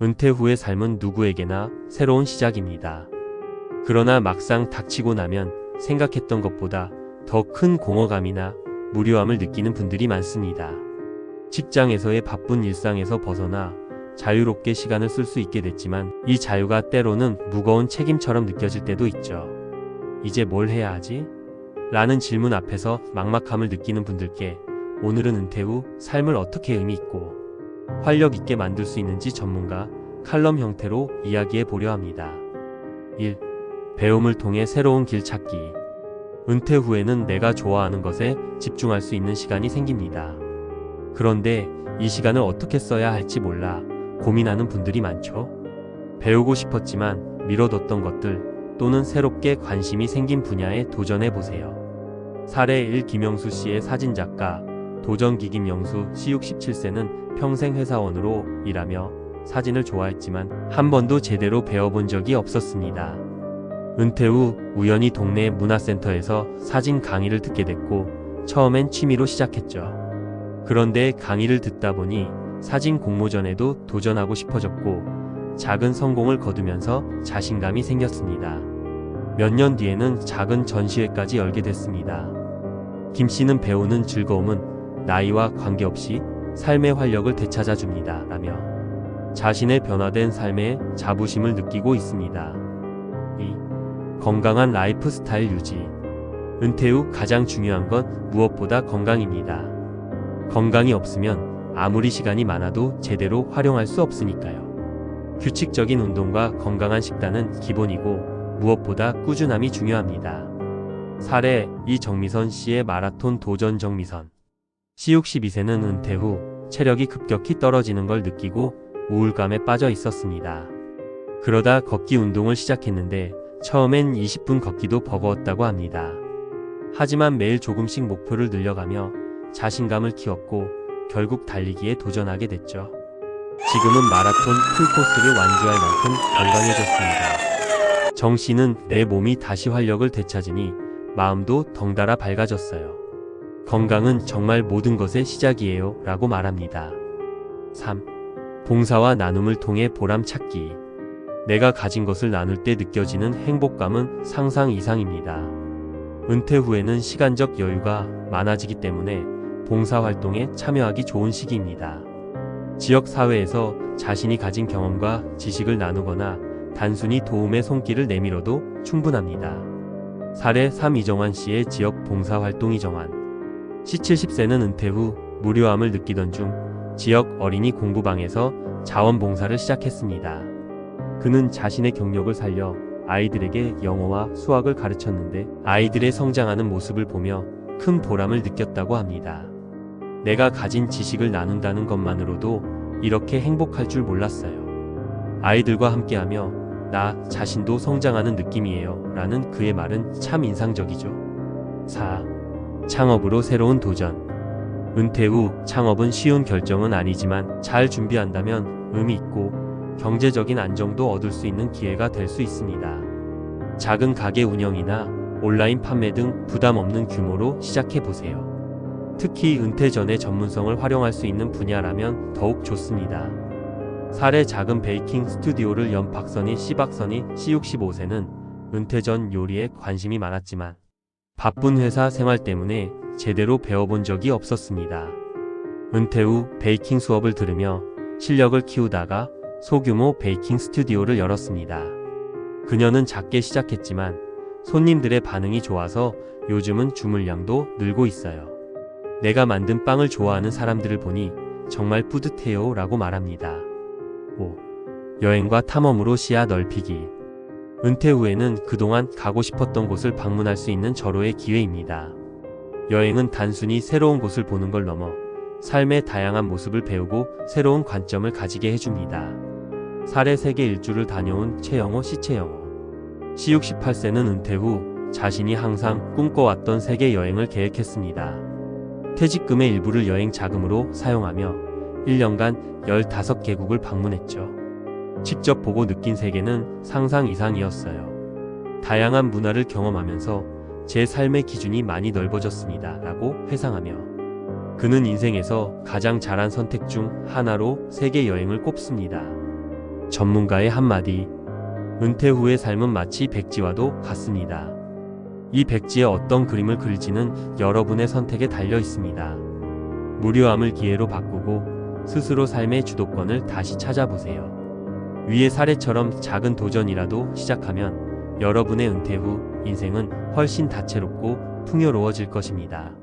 은퇴 후의 삶은 누구에게나 새로운 시작입니다. 그러나 막상 닥치고 나면 생각했던 것보다 더 큰 공허감이나 무료함을 느끼는 분들이 많습니다. 직장에서의 바쁜 일상에서 벗어나 자유롭게 시간을 쓸 수 있게 됐지만 이 자유가 때로는 무거운 책임처럼 느껴질 때도 있죠. 이제 뭘 해야 하지? 라는 질문 앞에서 막막함을 느끼는 분들께 오늘은 은퇴 후 삶을 어떻게 의미 있고 활력 있게 만들 수 있는지 전문가 칼럼 형태로 이야기해 보려 합니다. 1. 배움을 통해 새로운 길 찾기. 은퇴 후에는 내가 좋아하는 것에 집중할 수 있는 시간이 생깁니다. 그런데 이 시간을 어떻게 써야 할지 몰라 고민하는 분들이 많죠. 배우고 싶었지만 미뤄뒀던 것들 또는 새롭게 관심이 생긴 분야에 도전해 보세요. 사례 1. 김영수 씨의 사진작가 도전기 김영수 씨 67세는 평생 회사원으로 일하며 사진을 좋아했지만 한 번도 제대로 배워본 적이 없었습니다. 은퇴 후 우연히 동네 문화센터에서 사진 강의를 듣게 됐고 처음엔 취미로 시작했죠. 그런데 강의를 듣다 보니 사진 공모전에도 도전하고 싶어졌고 작은 성공을 거두면서 자신감이 생겼습니다. 몇 년 뒤에는 작은 전시회까지 열게 됐습니다. 김 씨는 배우는 즐거움은 나이와 관계없이 삶의 활력을 되찾아줍니다. 라며 자신의 변화된 삶에 자부심을 느끼고 있습니다. 2. 건강한 라이프 스타일 유지. 은퇴 후 가장 중요한 건 무엇보다 건강입니다. 건강이 없으면 아무리 시간이 많아도 제대로 활용할 수 없으니까요. 규칙적인 운동과 건강한 식단은 기본이고 무엇보다 꾸준함이 중요합니다. 사례 2. 정미선 씨의 마라톤 도전. 정미선 씨 62세는 은퇴 후 체력이 급격히 떨어지는 걸 느끼고 우울감에 빠져 있었습니다. 그러다 걷기 운동을 시작했는데 처음엔 20분 걷기도 버거웠다고 합니다. 하지만 매일 조금씩 목표를 늘려가며 자신감을 키웠고 결국 달리기에 도전하게 됐죠. 지금은 마라톤 풀코스를 완주할 만큼 건강해졌습니다. 정 씨는 내 몸이 다시 활력을 되찾으니 마음도 덩달아 밝아졌어요. 건강은 정말 모든 것의 시작이에요 라고 말합니다. 3. 봉사와 나눔을 통해 보람 찾기. 내가 가진 것을 나눌 때 느껴지는 행복감은 상상 이상입니다. 은퇴 후에는 시간적 여유가 많아지기 때문에 봉사활동에 참여하기 좋은 시기입니다. 지역사회에서 자신이 가진 경험과 지식을 나누거나 단순히 도움의 손길을 내밀어도 충분합니다. 사례 3. 이정환 씨의 지역 봉사활동. 이정환 씨 70세는 은퇴 후 무료함을 느끼던 중 지역 어린이 공부방에서 자원봉사를 시작했습니다. 그는 자신의 경력을 살려 아이들에게 영어와 수학을 가르쳤는데 아이들의 성장하는 모습을 보며 큰 보람을 느꼈다고 합니다. 내가 가진 지식을 나눈다는 것만으로도 이렇게 행복할 줄 몰랐어요. 아이들과 함께하며 나 자신도 성장하는 느낌이에요 라는 그의 말은 참 인상적이죠. 4. 창업으로 새로운 도전. 은퇴 후 창업은 쉬운 결정은 아니지만 잘 준비한다면 의미 있고 경제적인 안정도 얻을 수 있는 기회가 될 수 있습니다. 작은 가게 운영이나 온라인 판매 등 부담 없는 규모로 시작해보세요. 특히 은퇴 전에 전문성을 활용할 수 있는 분야라면 더욱 좋습니다. 사례 작은 베이킹 스튜디오를 연 박선희 씨. 박선희 씨 65세는 은퇴 전 요리에 관심이 많았지만 바쁜 회사 생활 때문에 제대로 배워본 적이 없었습니다. 은퇴 후 베이킹 수업을 들으며 실력을 키우다가 소규모 베이킹 스튜디오를 열었습니다. 그녀는 작게 시작했지만 손님들의 반응이 좋아서 요즘은 주문량도 늘고 있어요. 내가 만든 빵을 좋아하는 사람들을 보니 정말 뿌듯해요 라고 말합니다. 5. 여행과 탐험으로 시야 넓히기. 은퇴 후에는 그동안 가고 싶었던 곳을 방문할 수 있는 절호의 기회입니다. 여행은 단순히 새로운 곳을 보는 걸 넘어 삶의 다양한 모습을 배우고 새로운 관점을 가지게 해줍니다. 사례 세계 일주를 다녀온 최영호 씨. 최영호 씨 68세는 은퇴 후 자신이 항상 꿈꿔왔던 세계 여행을 계획했습니다. 퇴직금의 일부를 여행 자금으로 사용하며 1년간 15개국을 방문했죠. 직접 보고 느낀 세계는 상상 이상이었어요. 다양한 문화를 경험하면서 제 삶의 기준이 많이 넓어졌습니다 라고 회상하며 그는 인생에서 가장 잘한 선택 중 하나로 세계 여행을 꼽습니다. 전문가의 한마디. 은퇴 후의 삶은 마치 백지와도 같습니다. 이 백지에 어떤 그림을 그릴지는 여러분의 선택에 달려 있습니다. 무료함을 기회로 바꾸고 스스로 삶의 주도권을 다시 찾아보세요. 위의 사례처럼 작은 도전이라도 시작하면 여러분의 은퇴 후 인생은 훨씬 다채롭고 풍요로워질 것입니다.